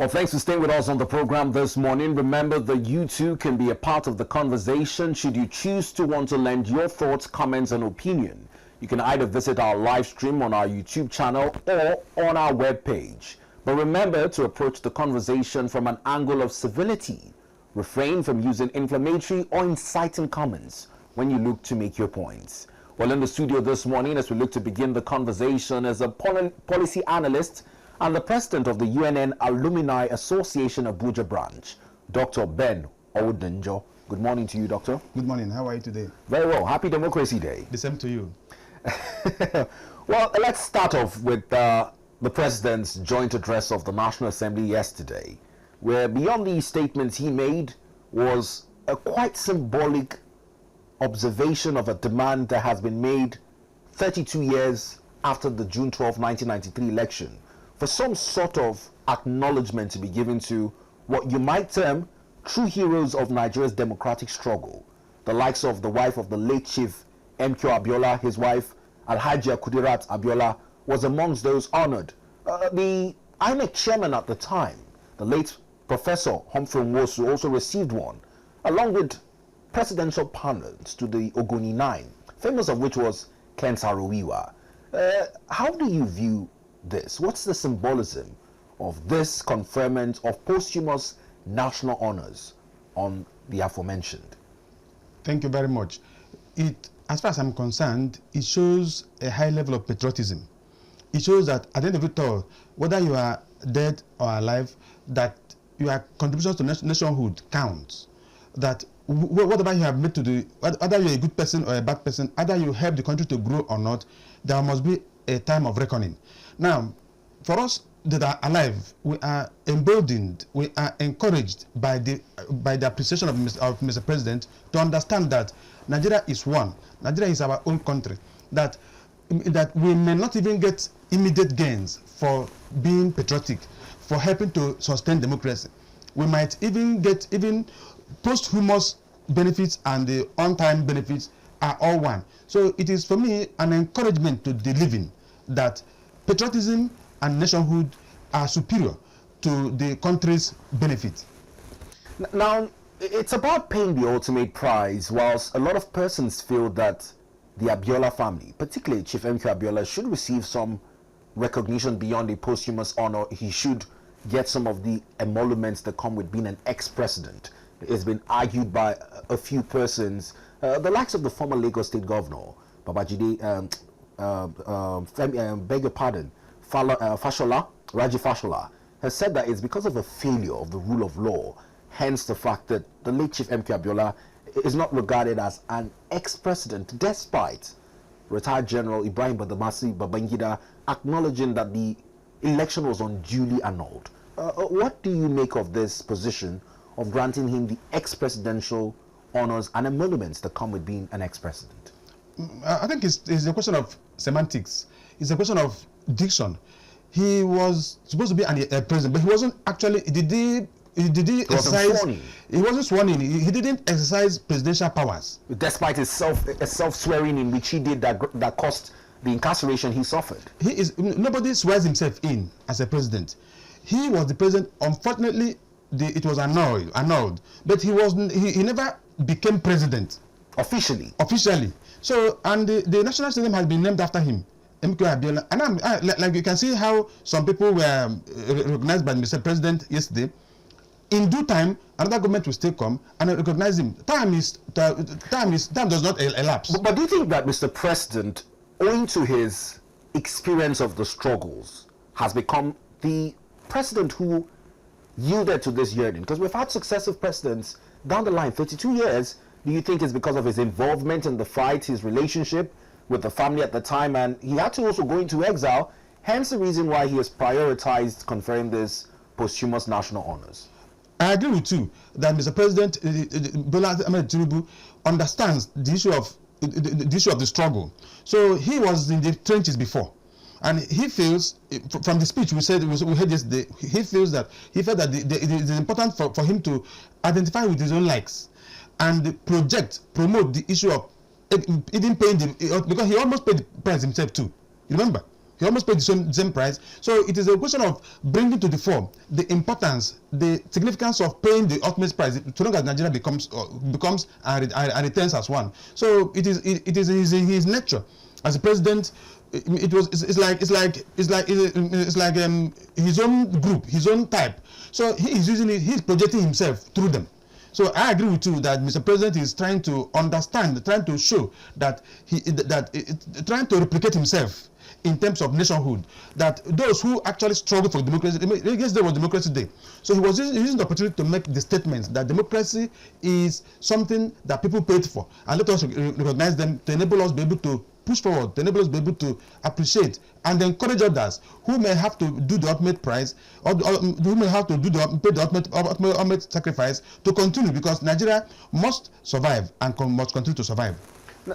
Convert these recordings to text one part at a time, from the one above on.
Well, thanks for staying with us on the program this morning. Remember that you too can be a part of the conversation should you choose to want to lend your thoughts, comments, and opinion. You can either visit our live stream on our YouTube channel or on our webpage. But remember to approach the conversation from an angle of civility. Refrain from using inflammatory or inciting comments when you look to make your points. Well, in the studio this morning, as we look to begin the conversation, is a policy analyst and the president of the UNN Alumni Association Abuja branch, Dr. Ben Odenjo. Good morning to you, Doctor. Good morning. How are you today? Very well. Happy Democracy Day. The same to you. Well, let's start off with the president's joint address of the National Assembly yesterday, where beyond the statements he made was a quite symbolic observation of a demand that has been made 32 years after the June 12, 1993 election, for some sort of acknowledgement to be given to what you might term true heroes of Nigeria's democratic struggle, the likes of the wife of the late Chief MK Abiola. His wife, Alhaja Kudirat Abiola, was amongst those honored. The INEC chairman at the time, the late Professor Humphrey Nwosu, also received one, along with presidential pardons to the Ogoni 9, famous of which was Ken Saro-Wiwa. How do you view this? What's the symbolism of this conferment of posthumous national honors on the aforementioned? Thank you very much. As far as I'm concerned, it shows a high level of patriotism. It shows that at the end of it all, whether you are dead or alive, that your contributions to nationhood counts. That whatever you have made to the, whether you're a good person or a bad person, either you help the country to grow or not, there must be a time of reckoning. Now, for us that are alive, we are emboldened, we are encouraged by the appreciation of Mr. President to understand that Nigeria is one. Nigeria is our own country. That we may not even get immediate gains for being patriotic, for helping to sustain democracy. We might even get posthumous benefits, and the on-time benefits are all one. So it is for me an encouragement to the living that patriotism and nationhood are superior to the country's benefit. Now, it's about paying the ultimate prize, whilst a lot of persons feel that the Abiola family, particularly Chief MK Abiola, should receive some recognition beyond a posthumous honor. He should get some of the emoluments that come with being an ex-president. It's been argued by a few persons, the likes of the former Lagos State Governor, Babajide, beg your pardon, Raji Fashola, has said that it's because of a failure of the rule of law, hence the fact that the late Chief MK Abiola is not regarded as an ex-president, despite retired General Ibrahim Badamasi Babangida acknowledging that the election was unduly annulled. What do you make of this position of granting him the ex-presidential honors and emoluments that come with being an ex-president? I think it's a question of semantics. It's a question of diction. He was supposed to be a president, but he wasn't actually. Did he exercise? He wasn't sworn in. He didn't exercise presidential powers, despite his self-swearing in, which he did that caused the incarceration he suffered. Nobody swears himself in as a president. He was the president. Unfortunately, it was annulled, but he never became president officially. So, and the national stadium has been named after him, MK Abiola. And like you can see how some people were recognized by Mr. President yesterday. In due time, another government will still come and recognize him. Time does not elapse. But do you think that Mr. President, owing to his experience of the struggles, has become the president who yielded to this yearning? Because we've had successive presidents down the line, 32 years. Do you think it's because of his involvement in the fight, his relationship with the family at the time, and he had to also go into exile, hence the reason why he has prioritized conferring this posthumous national honors? I agree with you that Mr. President Bola Ige Tinubu understands the issue of the struggle. So he was in the trenches before. And he feels, from the speech we heard yesterday, he felt that it is important for him to identify with his own likes and promote the issue of even paying because he almost paid the price himself too. You remember? He almost paid the same price. So it is a question of bringing to the fore the importance, the significance of paying the ultimate price, so long as Nigeria becomes and returns as one. So it is his nature as a president. It's like his own group, his own type. So he's projecting himself through them. So I agree with you that Mr. President is trying to understand, trying to show that trying to replicate himself in terms of nationhood, that those who actually struggle for democracy, yesterday was Democracy Day. So he was using the opportunity to make the statement that democracy is something that people paid for, and let us recognize them to enable us to be able to push forward, to enable us to be able to appreciate and encourage others who may have to do the ultimate price, or who may have to pay the ultimate sacrifice to continue, because Nigeria must survive and must continue to survive.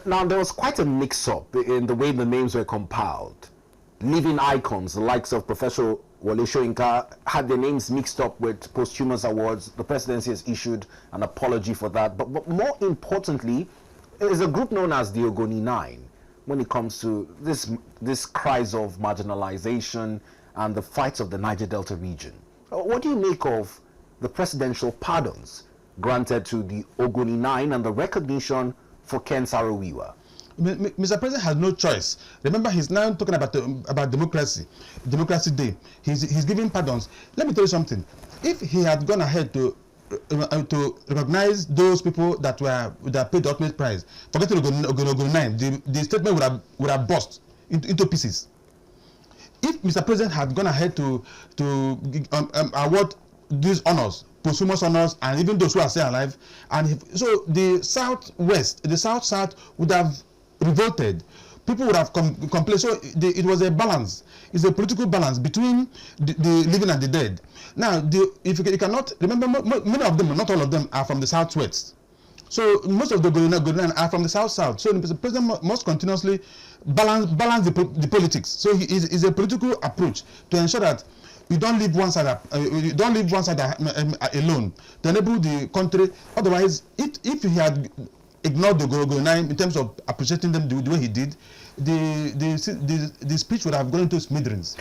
Now, there was quite a mix-up in the way the names were compiled. Living icons, the likes of Professor Wole Soyinka, had their names mixed up with posthumous awards. The presidency has issued an apology for that. But more importantly, there is a group known as the Ogoni 9 when it comes to this cries of marginalization and the fights of the Niger Delta region. What do you make of the presidential pardons granted to the Ogoni 9 and the recognition for Ken Saro-Wiwa? Mr. President has no choice. Remember, he's now talking about Democracy Day. He's giving pardons. Let me tell you something. If he had gone ahead to recognize those people that paid the ultimate price, forgetting Ogoni 9, the statement would have burst into pieces. If Mr. President had gone ahead to award these honors, posthumous honors, and even those who are still alive, and so the South would have revolted. People would have complained. So it was a balance. It's a political balance between the living and the dead. Now, if you cannot remember, many of them, not all of them, are from the Southwest. So most of the Ogoni are from the South. So the president must continuously balance the politics. So it's a political approach to ensure that you don't leave one side alone to enable the country. Otherwise, if he had ignored the Ogoni 9 in terms of appreciating them the way he did, the speech would have gone into smithereens.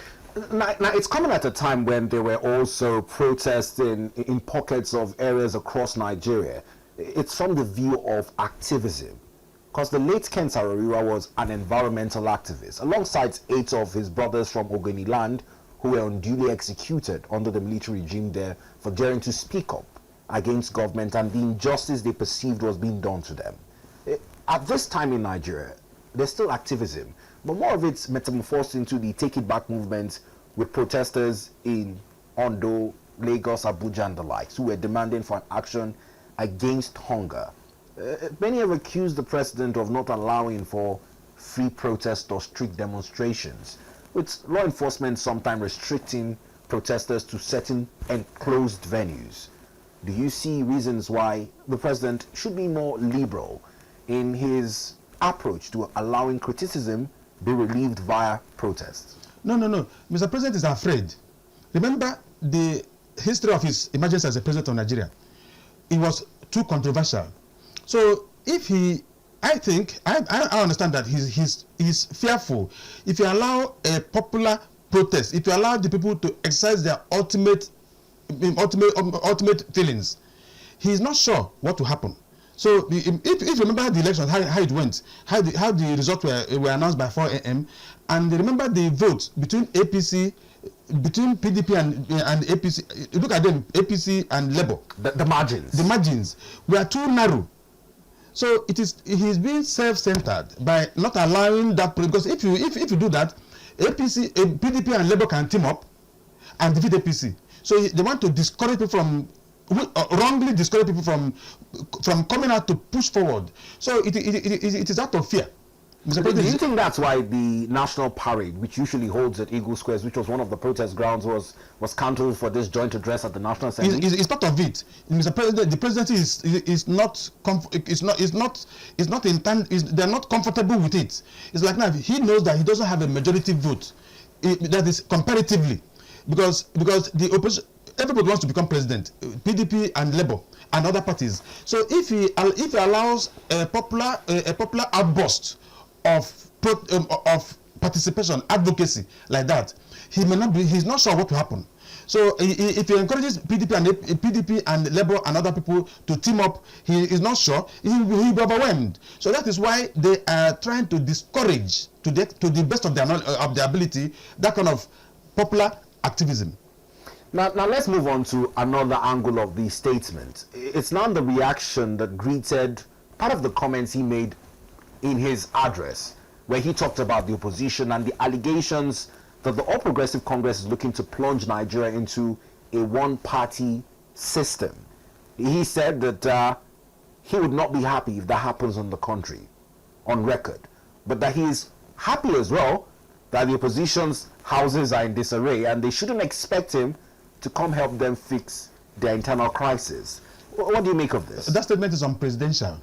Now, it's coming at a time when there were also protests in pockets of areas across Nigeria. It's from the view of activism, because the late Ken Saro-Wiwa was an environmental activist, alongside 8 of his brothers from Ogoni land who were unduly executed under the military regime there for daring to speak up against government and the injustice they perceived was being done to them. At this time in Nigeria, there's still activism, but more of it's metamorphosed into the Take It Back movement, with protesters in Ondo, Lagos, Abuja and the likes who were demanding for an action against hunger. Many have accused the president of not allowing for free protest or street demonstrations, with law enforcement sometimes restricting protesters to certain enclosed venues. Do you see reasons why the president should be more liberal in his approach to allowing criticism be relieved via protests? No. Mr. President is afraid. Remember the history of his emergence as a president of Nigeria. It was too controversial. So I think I understand that he's fearful. If you allow a popular protest, if you allow the people to exercise their ultimate feelings, he's not sure what will happen. So if you remember the election, how it went, how the results were announced by 4 a.m. and remember the votes between PDP and APC. Look at them, APC and Labour. The margins. The margins were too narrow. So he's being self-centered by not allowing that, because if you do that, PDP and Labour can team up and defeat APC. So they want to discourage people wrongly discourage people from coming out to push forward. So it is out of fear. Do you think that's why the national parade, which usually holds at Eagle Squares, which was one of the protest grounds, was cancelled for this joint address at the National Assembly? It's part of it, Mr. President. The presidency they're not comfortable with it. It's like now he knows that he doesn't have a majority vote. That is comparatively, because the opposition, everybody wants to become president, PDP and Labour and other parties. So if he allows a popular outburst of participation, advocacy like that, he may not be. He's not sure what will happen. So if he encourages PDP and Labour and other people to team up, he is not sure. He'll be overwhelmed. So that is why they are trying to discourage, to the best of their ability, that kind of popular activism. Now let's move on to another angle of the statement. It's now the reaction that greeted part of the comments he made in his address, where he talked about the opposition and the allegations that the All Progressive Congress is looking to plunge Nigeria into a one-party system. He said that he would not be happy if that happens in the country, on record, but that he is happy as well that the opposition's houses are in disarray and they shouldn't expect him to come help them fix their internal crisis. What do you make of this? That statement is unpresidential.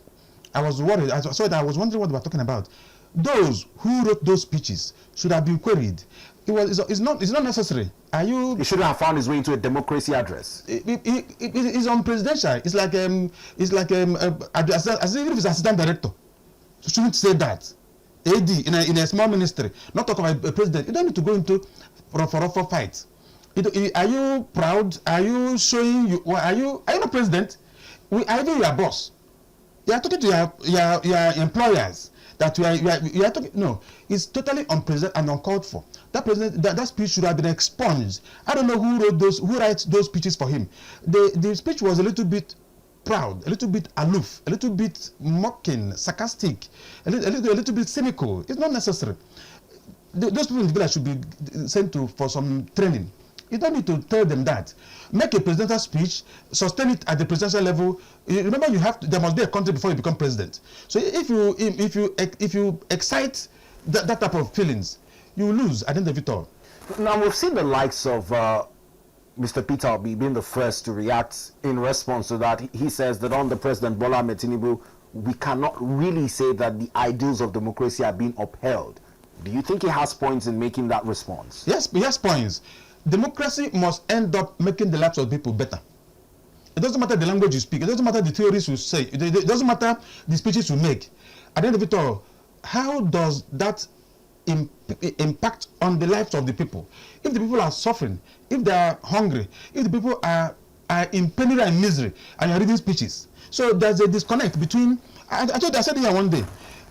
I was worried. I was wondering what they were talking about. Those who wrote those speeches should have been queried. It's not necessary. He shouldn't have found his way into a democracy address. It's unpresidential. It's like as if it's assistant director. You shouldn't say that. AD in a small ministry, not talk about a president. You don't need to go into for fight. Are you proud? Are you showing are you not president? Are you your boss? You are talking to your employers. That you are talking. No, it's totally unprecedented and uncalled for. That speech should have been expunged. I don't know who writes those speeches for him. The speech was a little bit proud, a little bit aloof, a little bit mocking, sarcastic, a little bit cynical. It's not necessary. Those people in the village should be sent for some training. You don't need to tell them that. Make a presidential speech, sustain it at the presidential level. Remember, there must be a country before you become president. So if you excite that type of feelings, you will lose at the end of it all. Now we've seen the likes of Mr. Peter Obi being the first to react in response to that. He says that under President Bola Ige Tinubu, we cannot really say that the ideals of democracy are being upheld. Do you think he has points in making that response? Yes, he has points. Democracy must end up making the lives of people better. It doesn't matter the language you speak. It doesn't matter the theories you say. It doesn't matter the speeches you make. At the end of it all, how does that impact on the lives of the people? If the people are suffering, if they are hungry, if the people are in pain and misery, and you are reading speeches. So there's a disconnect between, I said here one day,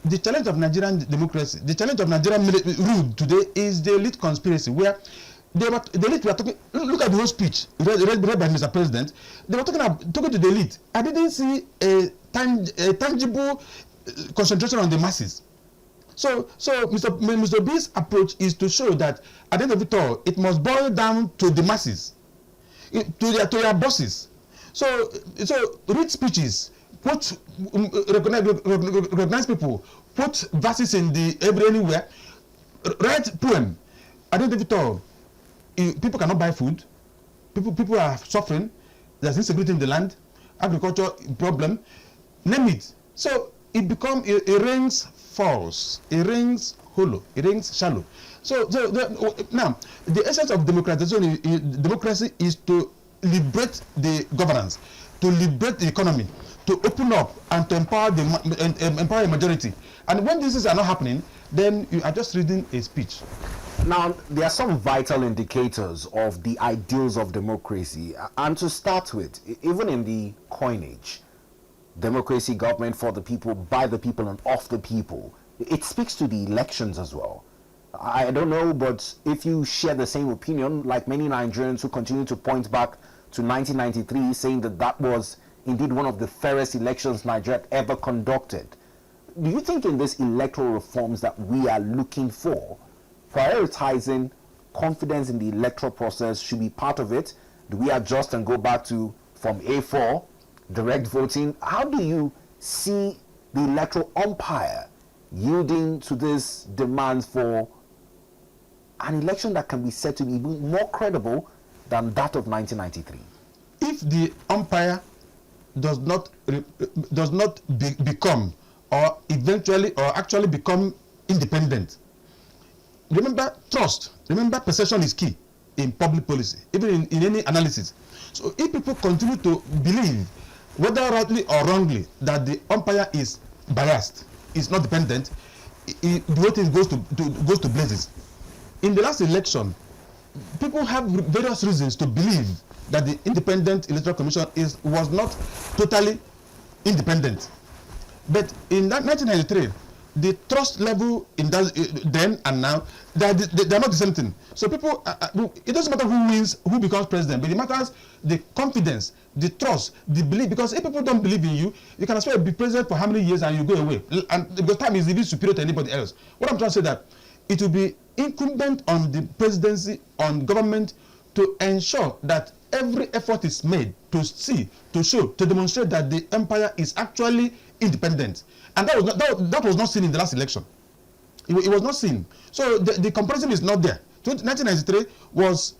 the challenge of Nigerian democracy, the challenge of Nigerian rule today is the elite conspiracy, where the elite were talking. Look at the whole speech read by Mr. President. They were talking to the elite. I didn't see a tangible concentration on the masses. So Mr. B's approach is to show that at the end of it all, it must boil down to the masses, to their bosses. So read speeches, recognize people, put verses in anywhere, write poem. At the end of it all, people cannot buy food. People are suffering. There's insecurity in the land, agriculture problem, name it. So it rings false, it rings hollow, it rings shallow. So now the essence of democracy is to liberate the governance, to liberate the economy, to open up and to empower a majority. And when these things are not happening, then you are just reading a speech. Now, there are some vital indicators of the ideals of democracy. And to start with, even in the coinage, democracy, government for the people, by the people, and of the people, it speaks to the elections as well. I don't know, but if you share the same opinion, like many Nigerians who continue to point back to 1993, saying that was indeed one of the fairest elections Nigeria ever conducted, do you think in these electoral reforms that we are looking for, prioritizing confidence in the electoral process should be part of it? Do we adjust and go back to from A4, direct voting? How do you see the electoral umpire yielding to this demand for an election that can be said to be more credible than that of 1993? If the umpire does not become or eventually or actually become independent, remember trust, remember perception is key in public policy, even in any analysis. So if people continue to believe, whether rightly or wrongly, that the umpire is biased, is not dependent, the whole thing goes to blazes. In the last election, people have various reasons to believe that the Independent Electoral Commission was not totally independent. But in that 1993, the trust level in that, then and now, they're not the same thing. So people, it doesn't matter who wins, who becomes president, but it matters the confidence, the trust, the belief. Because if people don't believe in you, you can as well be president for how many years and you go away. And because time is even superior to anybody else. What I'm trying to say that it will be incumbent on the presidency, on government, to ensure that every effort is made to show, to demonstrate that the empire is actually independent. And that was not seen in the last election. It was not seen. So the comparison is not there. 1993 was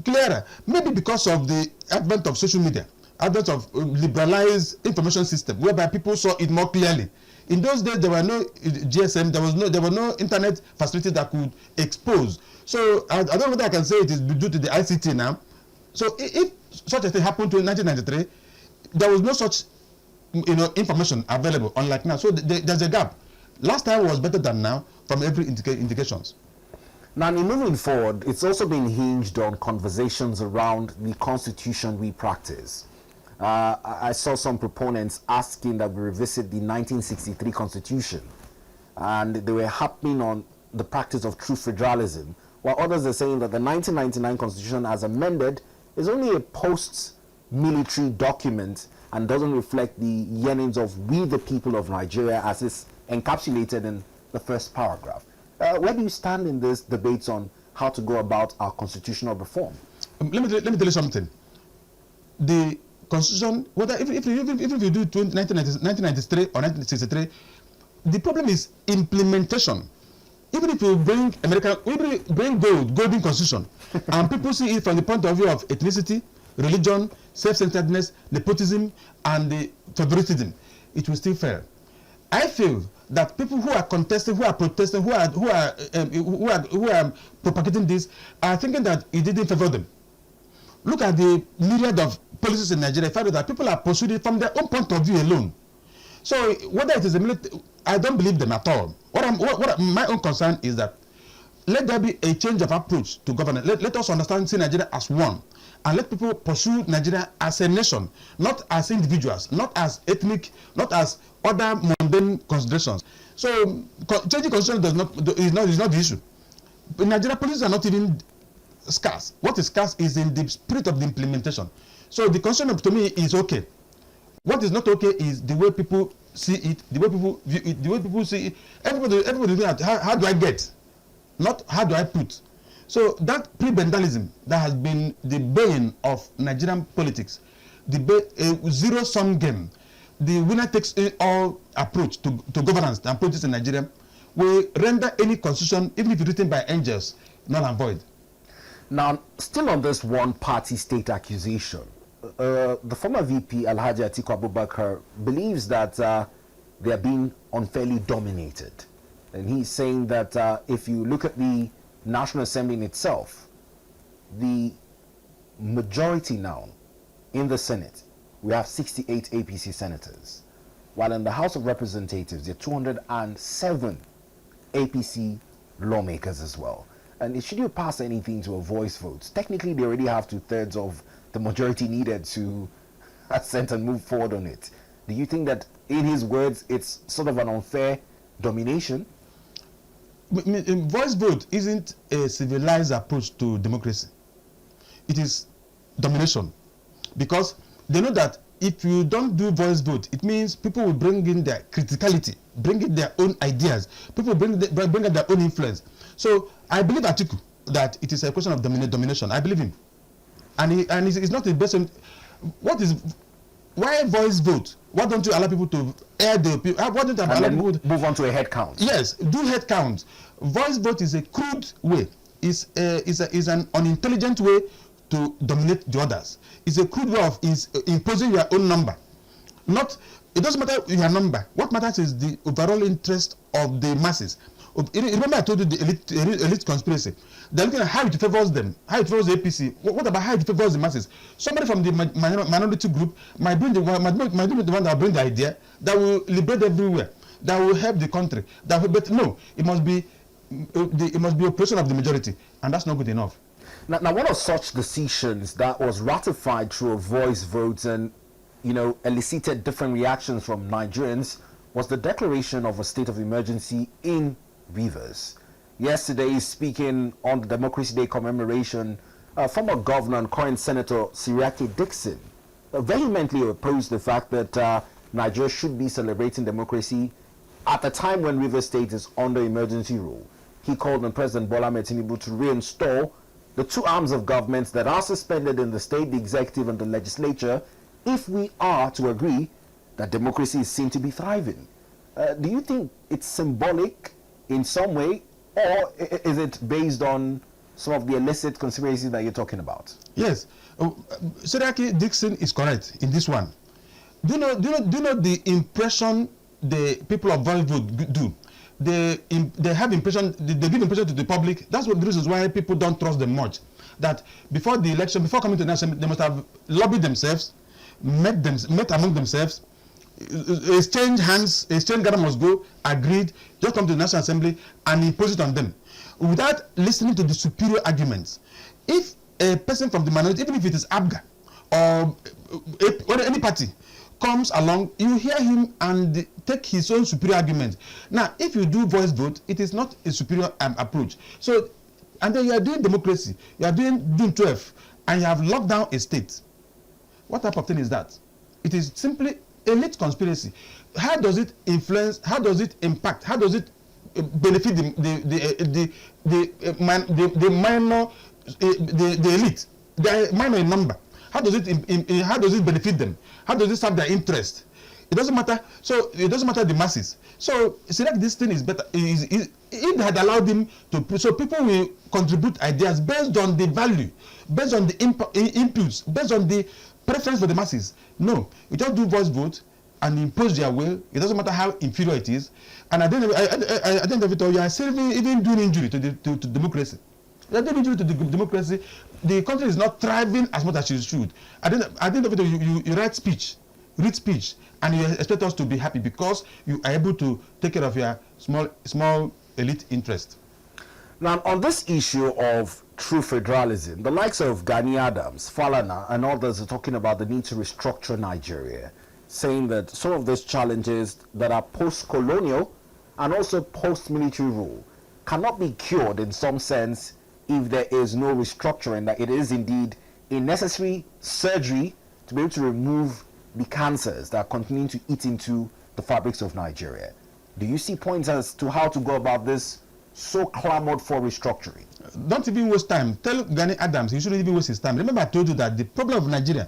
clearer, maybe because of the advent of social media, advent of liberalized information system, whereby people saw it more clearly. In those days, there were no GSM, there were no internet facilities that could expose. So I don't know whether I can say it is due to the ICT now. So if such a thing happened in 1993, there was no such information available, unlike now. So there's a gap. Last time was better than now from every indications. Now, in moving forward, it's also been hinged on conversations around the constitution we practice. I saw some proponents asking that we revisit the 1963 constitution, and they were harping on the practice of true federalism, while others are saying that the 1999 constitution as amended is only a post-military document and doesn't reflect the yearnings of we the people of Nigeria as is encapsulated in the first paragraph. Where do you stand in this debates on how to go about our constitutional reform? Let me tell you something. The constitution, whether if you do 1993 or 1963, the problem is implementation. Even if you bring golden constitution, and people see it from the point of view of ethnicity, religion, self-centeredness, nepotism, and the favoritism, it will still fail. I feel that people who are contesting, who are protesting, who are propagating this, are thinking that it didn't favor them. Look at the myriad of policies in Nigeria. Find out that people are pursuing it from their own point of view alone. So whether it is a military, I don't believe them at all. My own concern is that let there be a change of approach to governance. Let us understand, see Nigeria as one, and let people pursue Nigeria as a nation, not as individuals, not as ethnic, not as other mundane considerations. So changing constitution is not the issue. In Nigeria, policies are not even scarce. What is scarce is in the spirit of the implementation. So the constitution to me is okay. What is not okay is the way people see it, the way people view it, the way people see it. Everybody looking at how do I get, not how do I put. So that prebendalism that has been the bane of Nigerian politics, the zero-sum game, the winner takes all approach to governance and politics in Nigeria will render any constitution, even if written by angels, null and void. Now, still on this one-party state accusation, the former VP, Alhaji Atiku Abubakar, believes that they are being unfairly dominated. And he's saying that if you look at the National Assembly in itself, the majority now in the Senate, we have 68 APC senators, while in the House of Representatives, there are 207 APC lawmakers as well. And should you pass anything to a voice vote, technically they already have 2/3 of the majority needed to assent and move forward on it. Do you think that, in his words, it's sort of an unfair domination? Voice vote isn't a civilized approach to democracy. It is domination, because they know that if you don't do voice vote, it means people will bring in their criticality, bring in their own ideas, people bring in their own influence. So I believe Atiku that it is a question of domination. I believe him, and it's not the best. Why voice vote? Why don't you allow people to air the opinion? Why don't you allow people to move on to a head count? Yes, do head count. Voice vote is a crude way. Is an unintelligent way to dominate the others. It's a crude way of imposing your own number. It doesn't matter your number. What matters is the overall interest of the masses. Remember I told you the elite conspiracy. They're looking at how it favors them, how it favors the APC. What about how it favors the masses? Somebody from the minority group might be the one that will bring the idea that will liberate everywhere. that will help the country. But no, it must be oppression of the majority, and that's not good enough. Now, one of such decisions that was ratified through a voice vote and, elicited different reactions from Nigerians was the declaration of a state of emergency in Rivers. Yesterday, speaking on the Democracy Day commemoration, former governor and current Senator Siriake Dixon vehemently opposed the fact that Nigeria should be celebrating democracy at the time when Rivers State is under emergency rule. He called on President Bola Ige Tinubu to reinstall the two arms of government that are suspended in the state, the executive and the legislature, if we are to agree that democracy is seen to be thriving. Do you think it's symbolic in some way, or is it based on some of the illicit conspiracies that you're talking about? Yes, Siriake Dixon is correct in this one. Do you know the impression the people of Volvo do? They have impression, they give impression to the public. That's one of the reasons why people don't trust them much. That before the election, before coming to the national, they must have lobbied themselves, met among themselves, exchange hands, exchange gather must go, agreed, just come to the National Assembly and impose it on them, without listening to the superior arguments. If a person from the minority, even if it is ABGA or any party, comes along, you hear him and take his own superior argument. Now, if you do voice vote, it is not a superior approach. So, and then you are doing democracy, you are doing June 12, and you have locked down a state. What type of thing is that? It is simply elite conspiracy. How does it influence? How does it impact? How does it benefit the minor, the elite? They are minor in number. How does it benefit them? How does it serve their interest? It doesn't matter. So it doesn't matter the masses. So select this thing is better. If they had allowed him to, so people will contribute ideas based on the value, based on the inputs, based on the preference for the masses. No, you just do voice vote and impose their will. It doesn't matter how inferior it is. And at the end of it all, you are even doing injury to democracy. You are doing injury to the democracy. The country is not thriving as much as it should. At the end of it all, you read speech, and you expect us to be happy because you are able to take care of your small elite interest. Now, on this issue of true federalism, the likes of Gani Adams, Falana, and others are talking about the need to restructure Nigeria, saying that some of these challenges that are post-colonial and also post-military rule cannot be cured in some sense if there is no restructuring, that it is indeed a necessary surgery to be able to remove the cancers that are continuing to eat into the fabrics of Nigeria. Do you see points as to how to go about this so clamored for restructuring? Don't even waste time. Tell Gani Adams he shouldn't even waste his time. Remember I told you that the problem of Nigeria,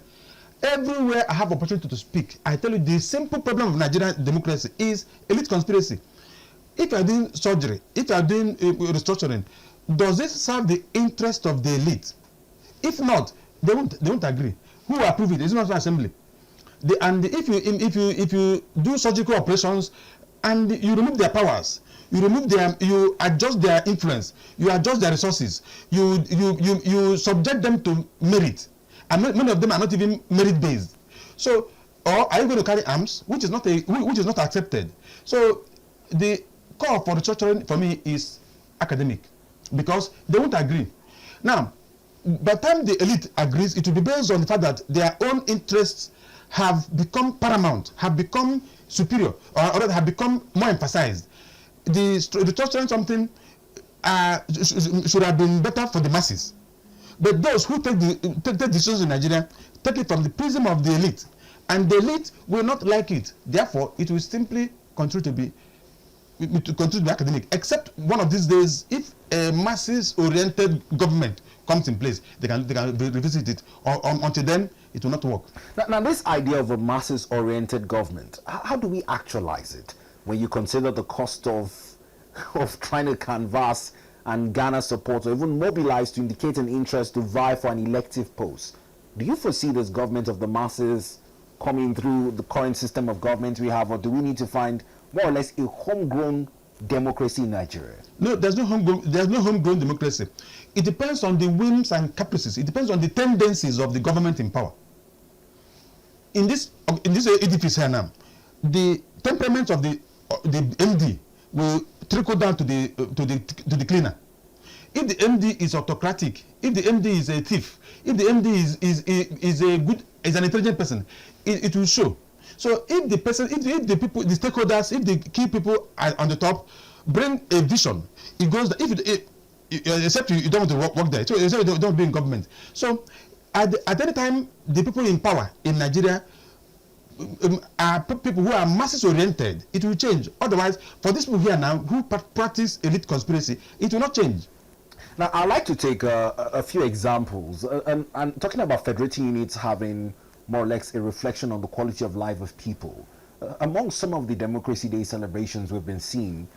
everywhere I have opportunity to speak, I tell you the simple problem of Nigerian democracy is elite conspiracy. If you are doing surgery, if you are doing restructuring, does it serve the interest of the elite? If not, they won't agree. Who approve it? It's not an assembly. If you do surgical operations and you remove their powers, you adjust their influence, you adjust their resources, you subject them to merit, and many of them are not even merit based. So, or are you going to carry arms, which is not accepted? So, the call for restructuring for me is academic, because they won't agree. Now, by the time the elite agrees, it will be based on the fact that their own interests have become paramount, have become superior, or rather have become more emphasized. The restructuring something should have been better for the masses. But those who take decisions in Nigeria take it from the prism of the elite, and the elite will not like it. Therefore, it will simply continue to be academic. Except one of these days, if a masses-oriented government comes in place, they can revisit it. Or until then, it will not work. Now, this idea of a masses-oriented government, how do we actualize it when you consider the cost of trying to canvass and garner support or even mobilize to indicate an interest to vie for an elective post? Do you foresee this government of the masses coming through the current system of government we have, or do we need to find more or less a homegrown democracy in Nigeria? No, there's no homegrown democracy. It depends on the whims and caprices. It depends on the tendencies of the government in power. In this edifice here now, the temperament of the the MD will trickle down to the cleaner. If the MD is autocratic, if the MD is a thief, if the MD is an intelligent person, it will show. So if the person, if the people, the stakeholders, if the key people are on the top bring a vision, it goes. Except you don't want to work there, so you don't be in government. So at any time, the people in power in Nigeria are people who are masses oriented. It will change. Otherwise, for these people here now who practice elite conspiracy, it will not change. Now, I'd like to take a few examples. And talking about federating units having more or less a reflection on the quality of life of people. Among some of the Democracy Day celebrations we've been seeing,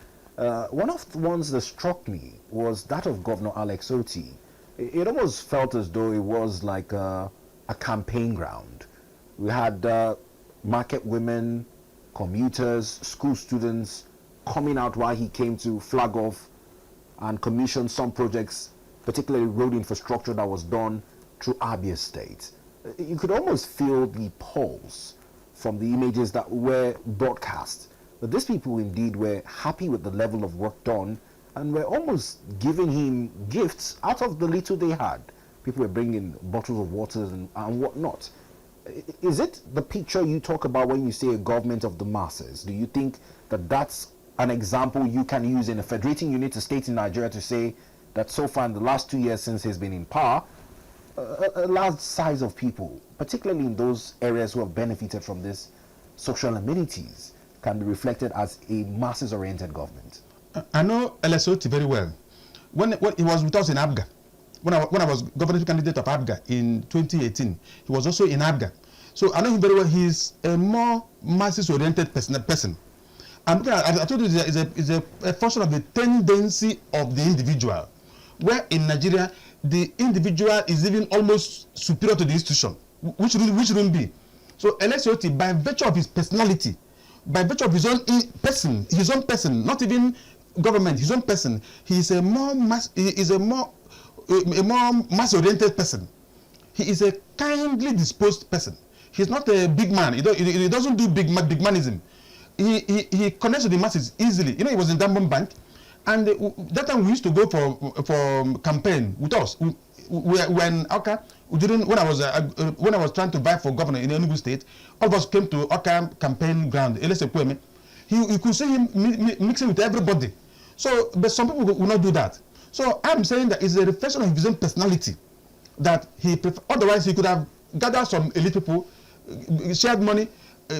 one of the ones that struck me was that of Governor Alex Oti. It almost felt as though it was like a campaign ground. We had market women, commuters, school students coming out while he came to flag off and commission some projects, particularly road infrastructure that was done through Abia State. You could almost feel the pulse from the images that were broadcast. But these people indeed were happy with the level of work done and were almost giving him gifts out of the little they had. People were bringing bottles of water and whatnot. Is it the picture you talk about when you say a government of the masses? Do you think that that's an example you can use in a federating unit, a state in Nigeria, to say that so far in the last 2 years since he's been in power, a large size of people, particularly in those areas who have benefited from this social amenities, can be reflected as a masses-oriented government? I know LSOT very well. When he was with us in ABGA, when I was governorship candidate of ABGA in 2018, he was also in ABGA. So I know him very well. He's a more masses-oriented person. And I told you, is a function of the tendency of the individual, where in Nigeria, the individual is even almost superior to the institution, which shouldn't be. So LSOT, by virtue of his personality, by virtue of his own person, not even government, his own person, he is a more mass-oriented person. He is a kindly disposed person. He's not a big man. He doesn't do big manism. He connects with the masses easily. You know, he was in Diamond Bank, and that time we used to go for campaign with us. When I was trying to vie for governor in Enugu State, all of us came to Oka campaign ground. You could see him mixing with everybody. So, but some people will not do that. So I'm saying that it's a reflection of his own personality that otherwise he could have gathered some elite people, shared money,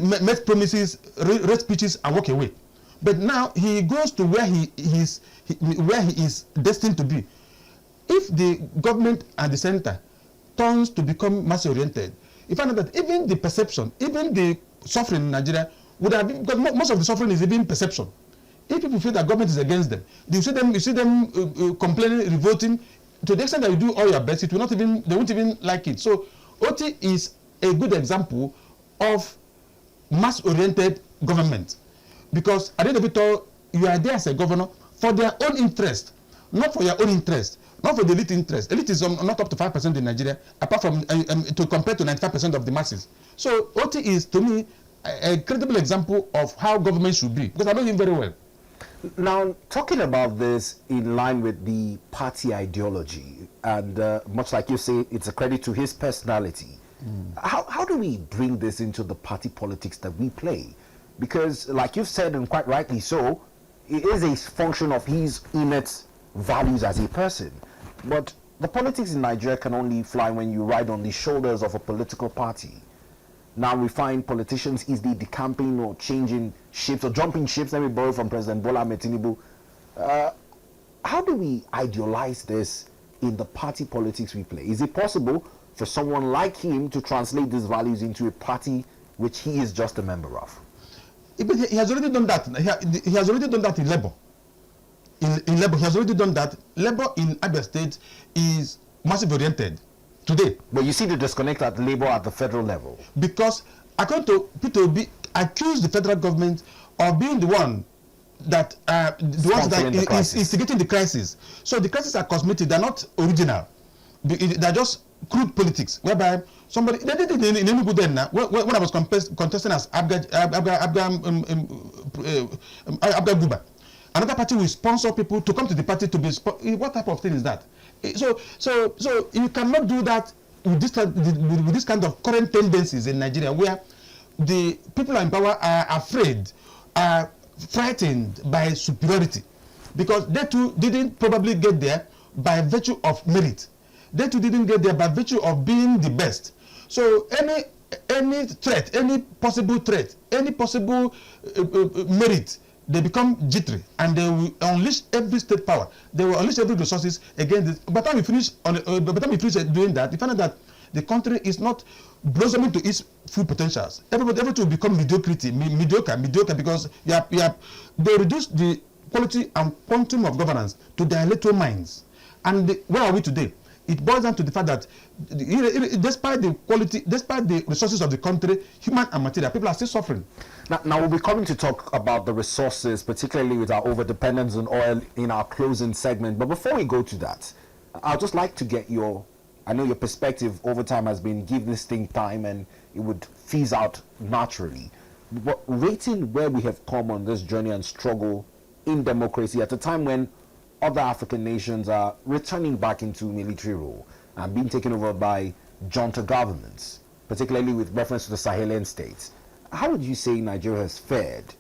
made promises, read speeches, and walk away. But now he goes to where he is destined to be. If the government and the center turns to become mass-oriented, you find out that even the perception, even the suffering in Nigeria would have been, because most of the suffering is even perception. If people feel that government is against them, you see them complaining, revolting. To the extent that you do all your best, they won't even like it. So OT is a good example of mass-oriented government, because at the end of it all, you are there as a governor for their own interest, not for your own interest, not for the elite interest. Elite is not up to 5% in Nigeria, apart from to compare to 95% of the masses. So OT is, to me, a credible example of how government should be, because I know him very well. Now, talking about this in line with the party ideology, and much like you say, it's a credit to his personality. How do we bring this into the party politics that we play? Because, like you've said, and quite rightly so, it is a function of his innate values as a person. But the politics in Nigeria can only fly when you ride on the shoulders of a political party. Now we find politicians easily decamping or changing ships or jumping ships. Let me borrow from President Bola Ige Tinubu. How do we idealize this in the party politics we play? Is it possible for someone like him to translate these values into a party which he is just a member of? He has already done that. He has already done that in Labour. In Labour, he has already done that. Labour in Abia State is massive oriented today. But you see the disconnect at Labour at the federal level. Because according to Peter Obi, accused the federal government of being the one that is instigating the crisis. So the crises are cosmetic; they're not original. They're just crude politics, whereby somebody they did it in Enugu then now. When I was contesting as Abga Guba, another party will sponsor people to come to the party to be. What type of thing is that? So you cannot do that with this kind of current tendencies in Nigeria, where the people in power are afraid, are frightened by superiority, because they too didn't probably get there by virtue of merit. They too didn't get there by virtue of being the best. So any threat, any possible threat, any possible merit, they become jittery, and they will unleash every state power. They will unleash every resources against this. By the time we finish doing that, you find out that the country is not blossoming to its full potentials. Everything will become mediocre, because they reduce the quality and quantum of governance to their little minds. And where are we today? It boils down to the fact that despite the quality, despite the resources of the country, human and material, people are still suffering. Now we'll be coming to talk about the resources, particularly with our overdependence on oil, in our closing segment. But before we go to that, I'd just like to get I know your perspective over time has been give this thing time and it would phase out naturally. But rating where we have come on this journey and struggle in democracy at a time when other African nations are returning back into military rule and being taken over by junta governments, particularly with reference to the Sahelian states. How would you say Nigeria has fared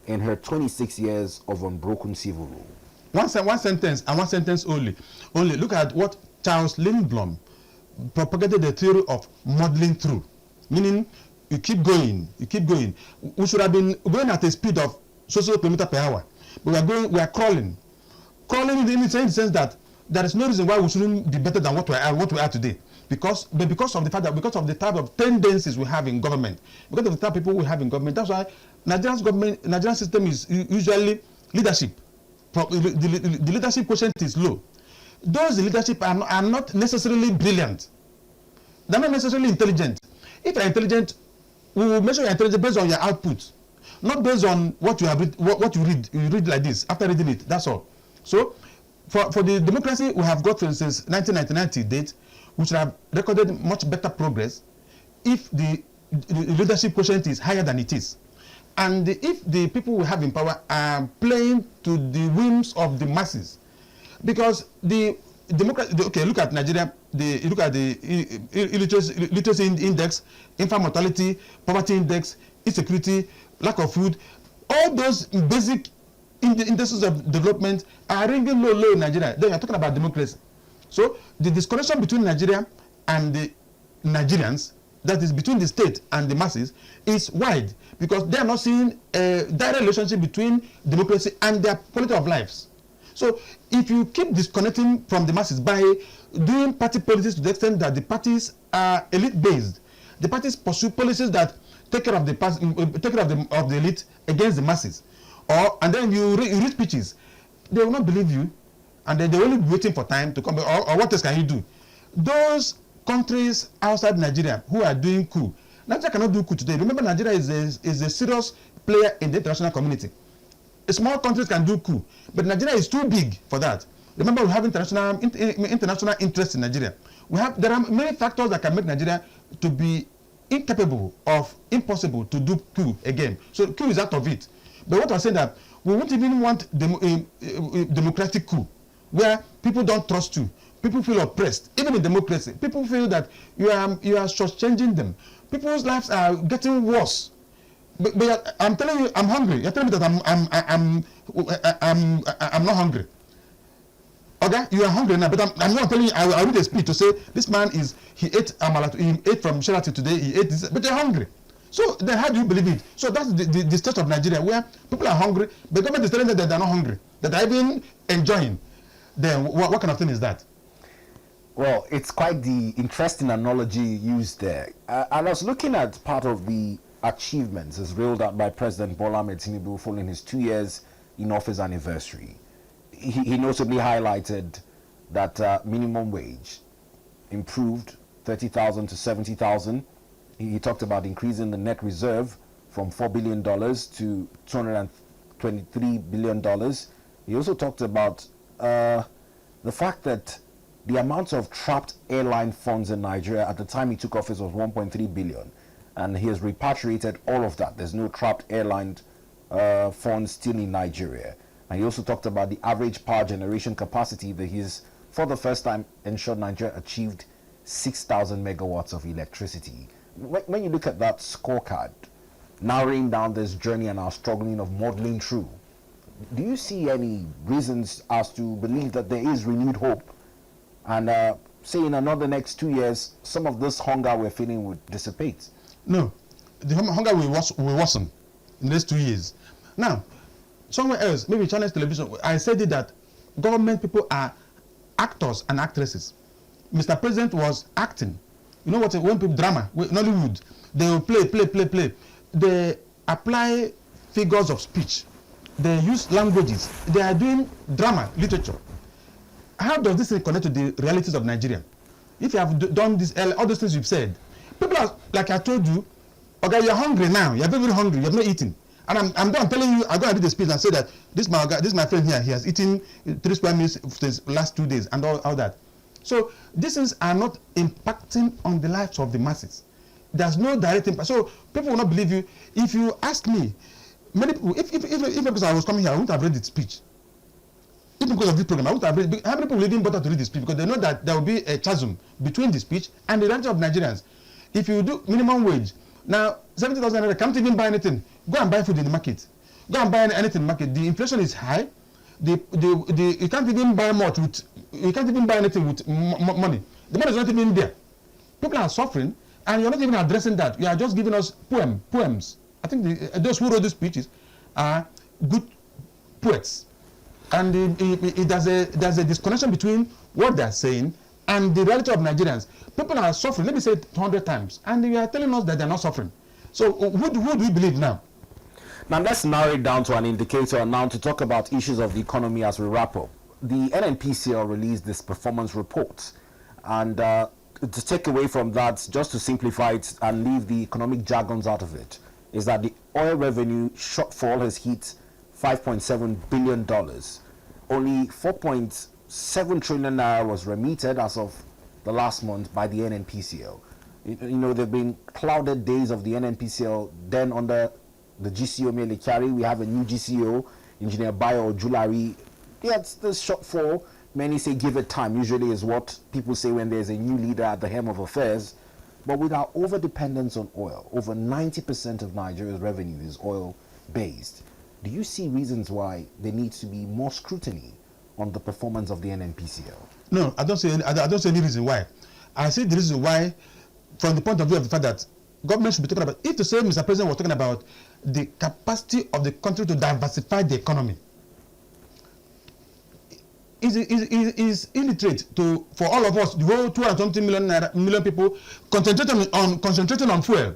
in her 26 years of unbroken civil rule? One sentence, and one sentence only. Look at what Charles Lindblom propagated, the theory of modeling through, meaning you keep going. We should have been going at a speed of so kilometers per hour, but we are crawling in the sense that there is no reason why we shouldn't be better than what we are today. Because of the fact that because of the type of tendencies we have in government, because of the type of people we have in government, that's why Nigerian system is usually leadership. The leadership quotient is low. Those in leadership are not necessarily brilliant. They're not necessarily intelligent. If you're intelligent, we will measure your intelligence based on your output, not based on what you have what you read. You read like this after reading it. That's all. So, for the democracy we have got since 1999 to date, we should have recorded much better progress if the leadership quotient is higher than it is, and if the people we have in power are playing to the whims of the masses. Because okay, look at Nigeria. Look at the literacy index, infant mortality, poverty index, insecurity, lack of food. All those basic indices of development are ringing low in Nigeria. Then you are talking about democracy. So the disconnection between Nigeria and the Nigerians, that is between the state and the masses, is wide, because they are not seeing a direct relationship between democracy and their quality of lives. So if you keep disconnecting from the masses by doing party politics to the extent that the parties are elite-based, the parties pursue policies that take care of the elite against the masses, and then you read speeches, they will not believe you, and then they will only be waiting for time to come. Or what else can you do? Those countries outside Nigeria who are doing coup, Nigeria cannot do coup today. Remember, Nigeria is a serious player in the international community. Small countries can do coup, but Nigeria is too big for that. Remember, we have international interest in Nigeria. There are many factors that can make Nigeria to be impossible to do coup again. So coup is out of it. But what I'm saying that we won't even want democratic coup, where people don't trust you, people feel oppressed. Even in democracy, people feel that you are shortchanging them. People's lives are getting worse. But I'm telling you, I'm hungry. You're telling me that I'm not hungry. Okay, you are hungry now, but I'm not telling you. I read a speech to say this man he ate amala, he ate from Sheraton today. He ate this, but they're hungry. So then, how do you believe it? So that's the state of Nigeria, where people are hungry, but government is telling them that they're not hungry, that they're even enjoying. Then what kind of thing is that? Well, it's quite the interesting analogy used there. I was looking at part of the achievements as rolled out by President Bola Ige Tinubu following his 2 years in office anniversary. He notably highlighted that minimum wage improved 30,000 to 70,000. He talked about increasing the net reserve from $4 billion to $223 billion. He also talked about the fact that the amount of trapped airline funds in Nigeria at the time he took office was 1.3 billion, and he has repatriated all of that. There's no trapped airline funds still in Nigeria. And he also talked about the average power generation capacity that he's, for the first time, ensured Nigeria achieved 6,000 megawatts of electricity. When you look at that scorecard, narrowing down this journey and our struggling of modeling through, do you see any reasons as to believe that there is renewed hope? And say in another next 2 years, some of this hunger we're feeling would dissipate? No, the hunger will worsen in the next 2 years. Now, somewhere else, maybe Channels Television, I said it that government people are actors and actresses. Mr. President was acting. You know what? When people drama, in Hollywood, they will play. They apply figures of speech. They use languages. They are doing drama, literature. How does this connect to the realities of Nigeria? If you have done this, all those things you've said, people are, like I told you, okay, you're hungry now. You're very hungry. You have not eaten. And I'm telling you, I'm going to read the speech and say that this my friend here, he has eaten 3 square meals for the last 2 days and all that. So these things are not impacting on the lives of the masses. There's no direct impact. So people will not believe you. If you ask me, many people, if because I was coming here, I wouldn't have read the speech. Even because of this program, I wouldn't have read. How many people didn't bother to read the speech because they know that there will be a chasm between the speech and the reality of Nigerians. If you do minimum wage, now 70,000 naira can't even buy anything. Go and buy food in the market. Go and buy anything in the market. The inflation is high. You can't even buy much with. You can't even buy anything with money. The money is not even there. People are suffering, and you're not even addressing that. You are just giving us poems. I think those who wrote these speeches are good poets, and there's a disconnection between what they're saying and the reality of Nigerians. People are suffering. Let me say it 100 times, and they are telling us that they're not suffering. So who do we believe now? Now let's narrow it down to an indicator now to talk about issues of the economy as we wrap up. The NNPCL released this performance report, and to take away from that, just to simplify it and leave the economic jargons out of it, is that the oil revenue shortfall has hit $5.7 billion. Only 4.7 trillion naira was remitted as of the last month by the NNPCL. You know, there have been clouded days of the NNPCL. Then under the GCO Mele Kyari, we have a new GCO, Engineer Bayo Julari. Yes, this shortfall, many say give it time, usually is what people say when there's a new leader at the helm of affairs. But with our over-dependence on oil, over 90% of Nigeria's revenue is oil-based. Do you see reasons why there needs to be more scrutiny on the performance of the NNPCL? No, I don't see any reason why. I see the reason why from the point of view of the fact that government should be talking about, if to say Mr. President was talking about the capacity of the country to diversify the economy, is illiterate for all of us, the whole 220 million people concentrating on fuel.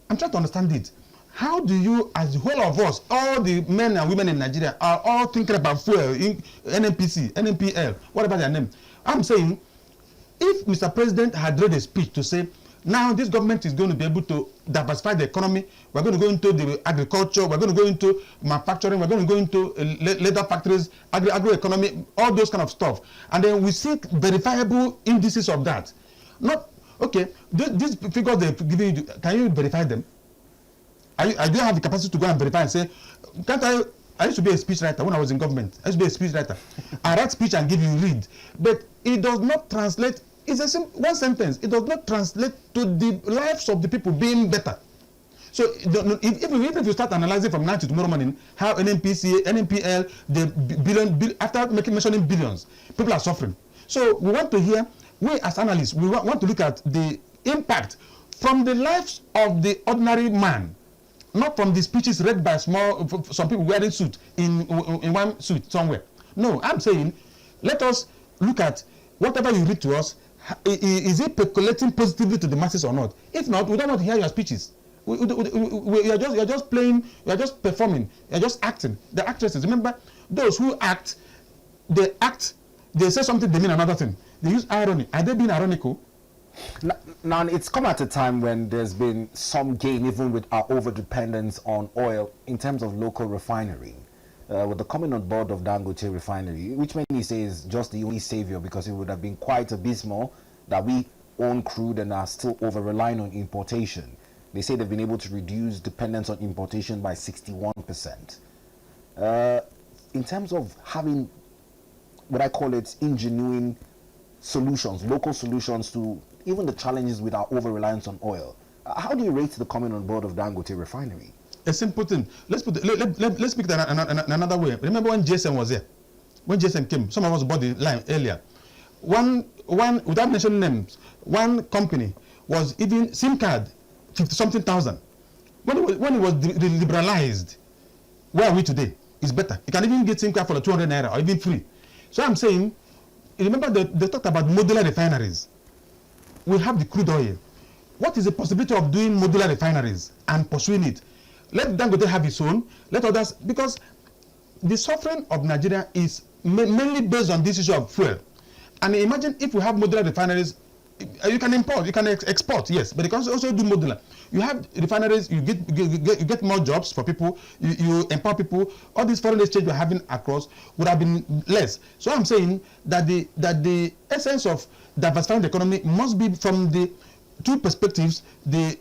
I'm trying to understand it. How do you, as the whole of us, all the men and women in Nigeria, are all thinking about fuel, in NNPC, NNPL, whatever their name? I'm saying, if Mr. President had read a speech to say, now this government is going to be able to diversify the economy, we're going to go into the agriculture, we're going to go into manufacturing, we're going to go into leather factories, agro-economy, all those kind of stuff. And then we seek verifiable indices of that. Not, okay, these figures they're giving you, can you verify them? I don't have the capacity to go and verify and say, I used to be a speechwriter when I was in government. I used to be a speechwriter. I write speech and give you read. But it does not translate. It's one sentence. It does not translate to the lives of the people being better. So if you start analyzing from now to tomorrow morning how NNPC, NNPL, the after mentioning billions, people are suffering. So we want to hear, we as analysts, we want to look at the impact from the lives of the ordinary man, not from the speeches read by some people wearing suit in one suit somewhere. No, I'm saying let us look at whatever you read to us. Is it percolating positively to the masses or not? If not, we don't want to hear your speeches. You're just playing, you're just performing, you're just acting. The actresses, remember, those who act, they say something, they mean another thing. They use irony. Are they being ironical? Now, it's come at a time when there's been some gain, even with our over-dependence on oil, in terms of local refinery. with the coming on board of Dangote refinery, which many say is just the only savior because it would have been quite abysmal that we own crude and are still over-relying on importation. They say they've been able to reduce dependence on importation by 61%. In terms of having what I call it ingenuine solutions, local solutions to even the challenges with our over-reliance on oil, how do you rate the coming on board of Dangote refinery? A simple thing. Let's speak that in another way. Remember when GSM was here? When GSM came, some of us bought the line earlier. One without mentioning names, one company was even SIM card 50-something thousand. When it was liberalized, where are we today? It's better. You can even get SIM card for the 200 naira or even free. So I'm saying, remember they talked about modular refineries. We have the crude oil. What is the possibility of doing modular refineries and pursuing it? Let Dangote have its own. Let others, because the suffering of Nigeria is mainly based on this issue of fuel. And imagine if we have modular refineries, you can import, you can export, yes, but you can also do modular. You have refineries, you get more jobs for people, you empower people. All this foreign exchange we're having across would have been less. So I'm saying that the essence of diversifying the economy must be from the two perspectives: the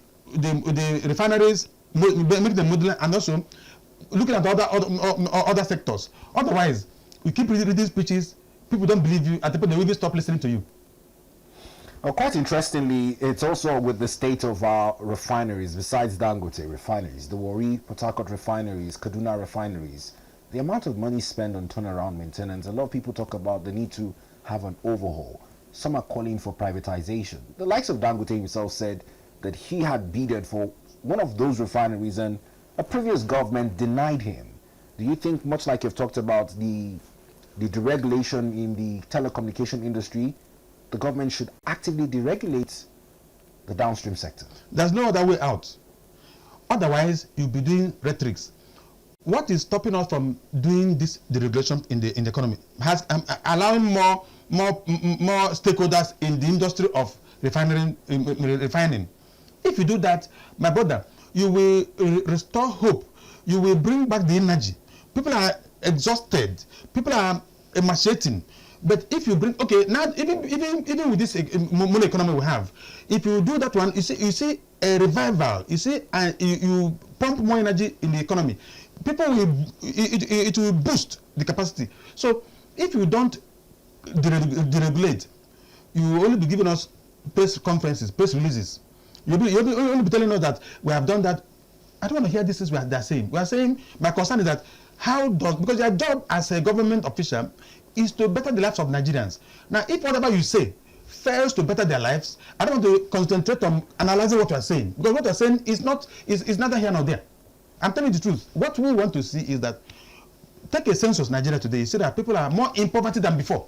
refineries, make them modular, and also looking at other sectors. Otherwise, you keep reading these speeches, people don't believe you, at the point they will even stop listening to you. Quite interestingly, it's also with the state of our refineries, besides Dangote refineries, the Warri, Port Harcourt refineries, Kaduna refineries, the amount of money spent on turnaround maintenance. A lot of people talk about the need to have an overhaul. Some are calling for privatization. The likes of Dangote himself said that he had bidded for one of those refineries and a previous government denied him. Do you think, much like you've talked about the deregulation in the telecommunication industry, the government should actively deregulate the downstream sector? There's no other way out. Otherwise, you'll be doing rhetorics. What is stopping us from doing this deregulation in the economy? Has allowing more stakeholders in the industry of refining. If you do that, my brother, you will restore hope. You will bring back the energy. People are exhausted. People are emaciating. But if you bring, okay, now even with this mono economy we have, if you do that one, you see a revival. You see, you pump more energy in the economy. People will, it will boost the capacity. So if you don't deregulate, you will only be giving us press conferences, press releases. You'll only be telling us that we have done that. I don't want to hear this is what they're saying. We are saying, my concern is that because your job as a government official is to better the lives of Nigerians. Now, if whatever you say fails to better their lives, I don't want to concentrate on analyzing what you are saying, because what you are saying is neither here nor there. I'm telling you the truth. What we want to see is that, take a census Nigeria today, you see that people are more in poverty than before.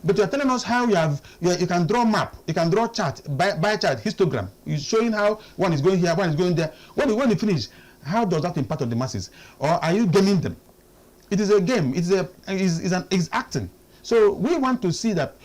But you are telling us how you can draw map, you can draw chart, by chart, histogram. You're showing how one is going here, one is going there. When you finish, how does that impact on the masses? Or are you gaming them? It is a game. It's acting. So we want to see that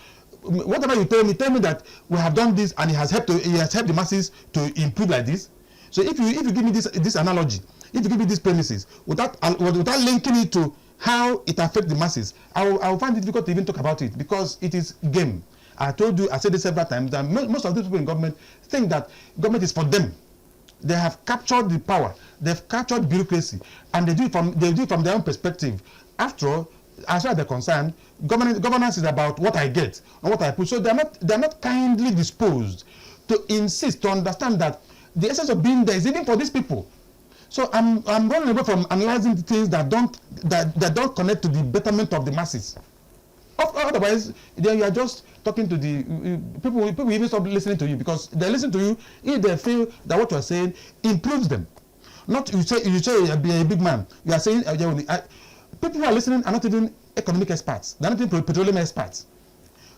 whatever you tell me that we have done this and it has helped the masses to improve like this. So if you give me this analogy, if you give me these premises without linking it to how it affects the masses, I will find it difficult to even talk about it, because it is game. I said this several times, that most of the people in government think that government is for them. They have captured the power, they've captured bureaucracy, and they do it from their own perspective. After all, as far as they're concerned, governance is about what I get and what I put. So they're not kindly disposed to insist, to understand that the essence of being there is even for these people. So I'm running away from analyzing the things that don't connect to the betterment of the masses. Otherwise, then you are just talking to the people. People even stop listening to you, because they listen to you if they feel that what you are saying improves them. Not you say be a big man. You are saying people who are listening are not even economic experts. They're not even petroleum experts.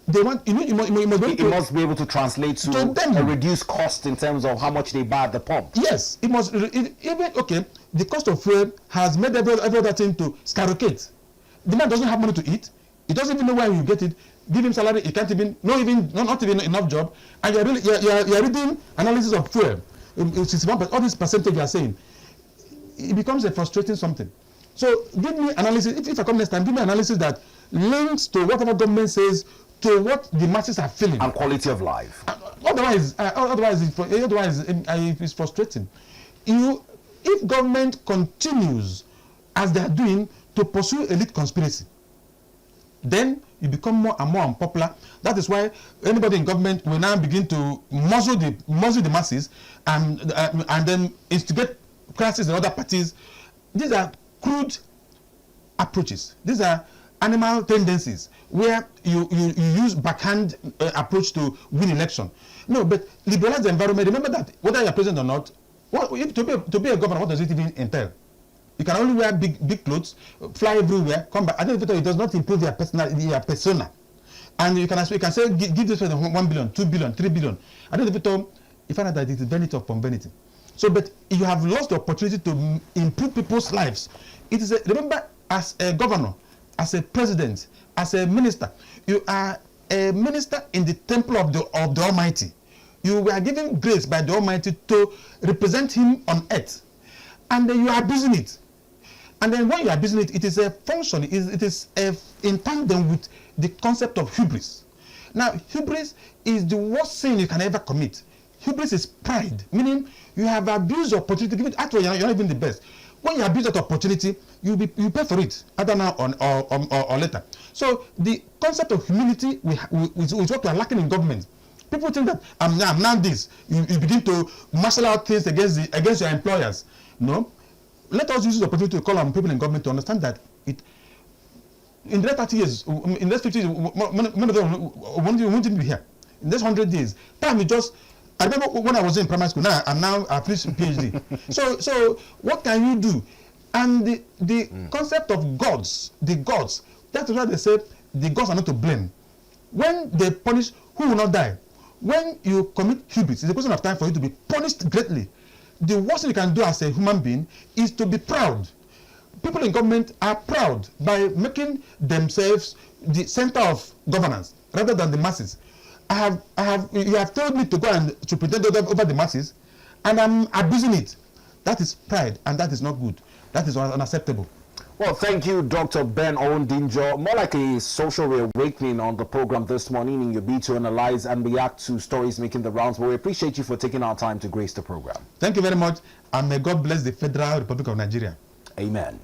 They want it must be able to translate to them a reduced cost in terms of how much they buy at the pump. Yes, it must. Okay, the cost of fuel has made every other thing to skyrocket. The man doesn't have money to eat. He doesn't even know where you get it. Give him salary, he can't even, not even enough job. And you're reading analysis of fuel. All this percentage you are saying, it becomes a frustrating something. So give me analysis. If I come next time, give me analysis that links to whatever government says to what the masses are feeling. And quality of life. Otherwise, it's frustrating. If government continues as they are doing to pursue elite conspiracy, then you become more and more unpopular. That is why anybody in government will now begin to muzzle the masses and then instigate crises in other parties. These are crude approaches. These are animal tendencies where you use backhand approach to win election. No, but liberalize the environment. Remember that whether you're president or not, to be a governor, what does it even entail? You can only wear big clothes, fly everywhere, come back. I don't think it does not improve your persona. And you can say give this person 1 billion, 2 billion, 3 billion. I don't think you find out that it is vanity upon vanity. So, but you have lost the opportunity to improve people's lives. It is remember, as a governor, as a president, as a minister, you are a minister in the temple of the Almighty. You were given grace by the Almighty to represent Him on earth, and then you are abusing it. And then when you are abusing it, it is a function. It is in tandem with the concept of hubris. Now, hubris is the worst sin you can ever commit. Hubris is pride, meaning you have abused the opportunity. Give it. Actually, you're not even the best. When you abuse that opportunity, you pay for it, either now or later. So the concept of humility is what we are lacking in government. People think that I'm now this. You begin to marshal out things against your employers. No. Let us use the opportunity to call on people in government to understand that in the next 30 years, in the next 50 years, many of them won't even be here. In the next 100 days, time is just. I remember when I was in primary school. Now I finished PhD. So what can you do? And the concept of gods, the gods. That is why they say the gods are not to blame. When they punish, who will not die? When you commit hubris, it's a question of time for you to be punished greatly. The worst thing you can do as a human being is to be proud. People in government are proud by making themselves the center of governance rather than the masses. You have told me to go and to pretend over the masses, and I'm abusing it. That is pride, and that is not good. That is unacceptable. Well, thank you, Dr. Ben Owundinjo. More like a social reawakening on the program this morning in your beat to analyze and react to stories making the rounds. But we appreciate you for taking our time to grace the program. Thank you very much, and may God bless the Federal Republic of Nigeria. Amen.